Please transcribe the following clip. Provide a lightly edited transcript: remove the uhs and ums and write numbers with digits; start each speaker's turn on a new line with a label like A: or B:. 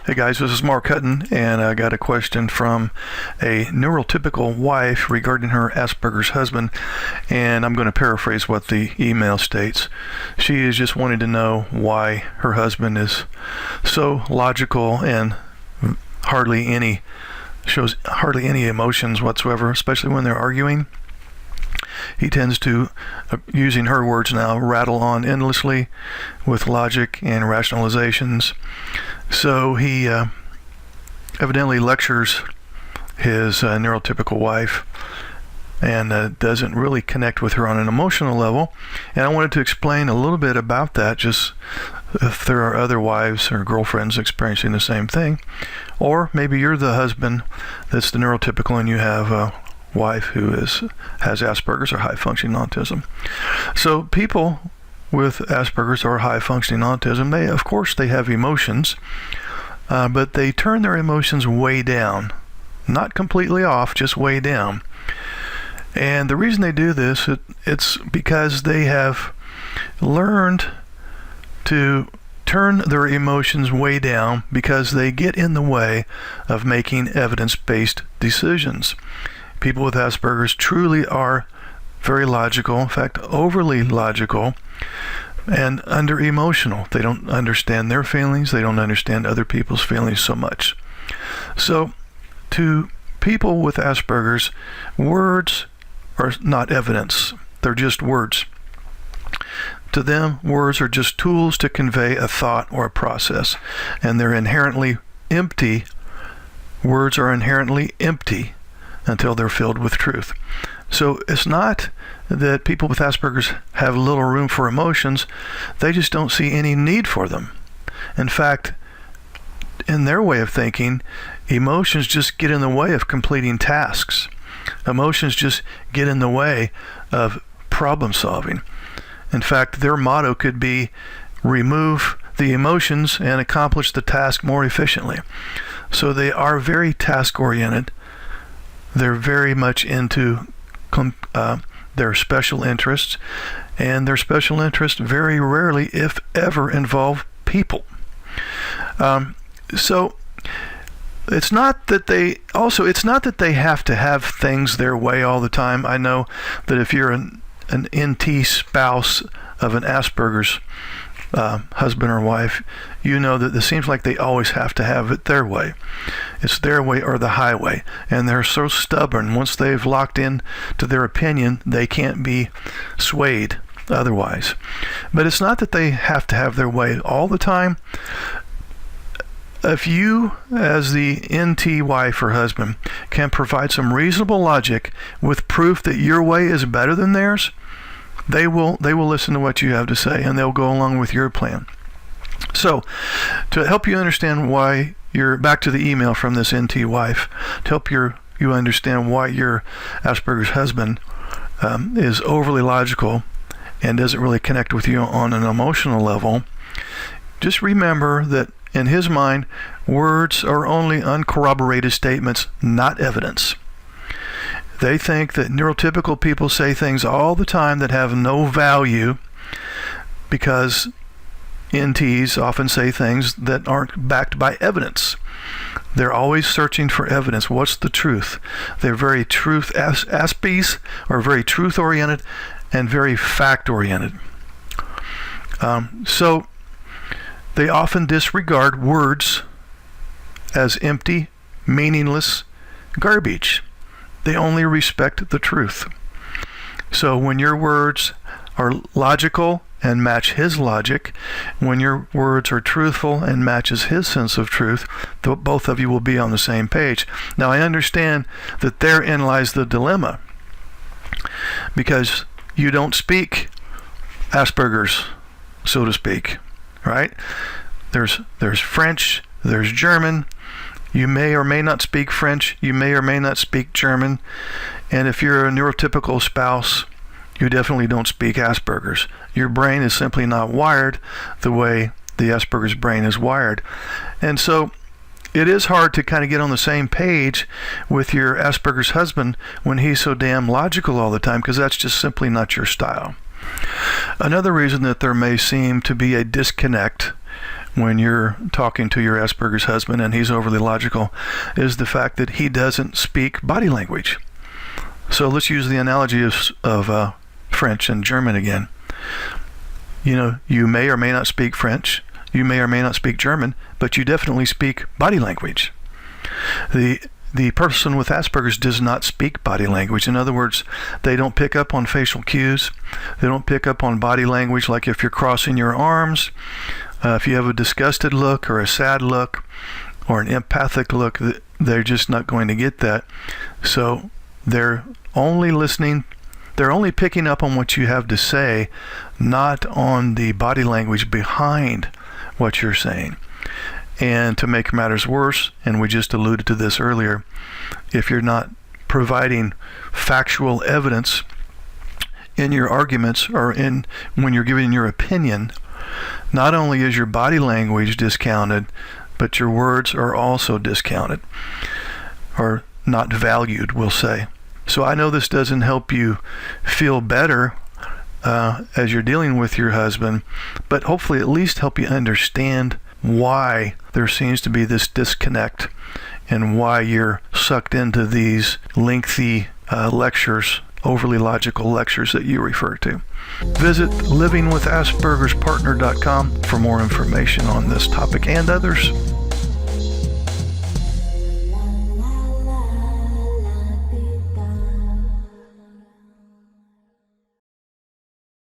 A: Hey guys, this is Mark Hutten, and I got a question from a neurotypical wife regarding her Asperger's husband, and I'm going to paraphrase what the email states. She is just wanting to know why her husband is so logical and shows hardly any emotions whatsoever, especially when they're arguing. He tends to, using her words now, rattle on endlessly with logic and rationalizations. So he evidently lectures his neurotypical wife and doesn't really connect with her on an emotional level. And I wanted to explain a little bit about that, just if there are other wives or girlfriends experiencing the same thing. Or maybe you're the husband that's the neurotypical and you have a wife who has Asperger's or high-functioning autism. So people with Asperger's or high-functioning autism, they have emotions, but they turn their emotions way down. Not completely off, just way down. And the reason they do this, it's because they have learned to turn their emotions way down because they get in the way of making evidence-based decisions. People with Asperger's truly are very logical, in fact, overly logical, and under-emotional. They don't understand their feelings. They don't understand other people's feelings so much. So, to people with Asperger's, words are not evidence. They're just words. To them, words are just tools to convey a thought or a process, and they're inherently empty. Words are inherently empty until they're filled with truth. So it's not that people with Asperger's have little room for emotions. They just don't see any need for them. In fact, in their way of thinking, emotions just get in the way of completing tasks. Emotions just get in the way of problem solving. In fact, their motto could be remove the emotions and accomplish the task more efficiently. So they are very task-oriented. They're very much into their special interests, and their special interests very rarely, if ever, involve people. So it's not that they have to have things their way all the time. I know that if you're an NT spouse of an Asperger's husband or wife, you know that it seems like they always have to have it their way. It's their way or the highway, and they're so stubborn. Once they've locked in to their opinion, they can't be swayed otherwise. But it's not that they have to have their way all the time. If you, as the NT wife or husband, can provide some reasonable logic with proof that your way is better than theirs, they will listen to what you have to say, and they'll go along with your plan. So, to help you understand why you're back to the email from this NT wife, to help you understand why your Asperger's husband is overly logical and doesn't really connect with you on an emotional level, just remember that in his mind, words are only uncorroborated statements, not evidence. They think that neurotypical people say things all the time that have no value because NTs often say things that aren't backed by evidence. They're always searching for evidence. What's the truth? They're very Aspies are very truth-oriented and very fact-oriented. So they often disregard words as empty, meaningless garbage. They only respect the truth. So when your words are logical and match his logic, when your words are truthful and matches his sense of truth, both of you will be on the same page. Now I understand that therein lies the dilemma, because you don't speak Asperger's, so to speak, right? There's French, there's German. You may or may not speak French. You may or may not speak German. And if you're a neurotypical spouse, you definitely don't speak Asperger's. Your brain is simply not wired the way the Asperger's brain is wired. And so it is hard to kind of get on the same page with your Asperger's husband when he's so damn logical all the time, because that's just simply not your style. Another reason that there may seem to be a disconnect when you're talking to your Asperger's husband and he's overly logical is the fact that he doesn't speak body language. So let's use the analogy of French and German again. You may or may not speak French, you may or may not speak German, but you definitely speak body language. The person with Asperger's does not speak body language. In other words, they don't pick up on facial cues. They don't pick up on body language, like if you're crossing your arms, if you have a disgusted look or a sad look or an empathic look, they're just not going to get that. So they're only listening, they're only picking up on what you have to say, not on the body language behind what you're saying. And to make matters worse, and we just alluded to this earlier, if you're not providing factual evidence in your arguments or when you're giving your opinion, not only is your body language discounted, but your words are also discounted, or not valued, we'll say. So I know this doesn't help you feel better as you're dealing with your husband, but hopefully at least help you understand why there seems to be this disconnect and why you're sucked into these lengthy lectures, overly logical lectures that you refer to. Visit livingwithaspergerspartner.com for more information on this topic and others.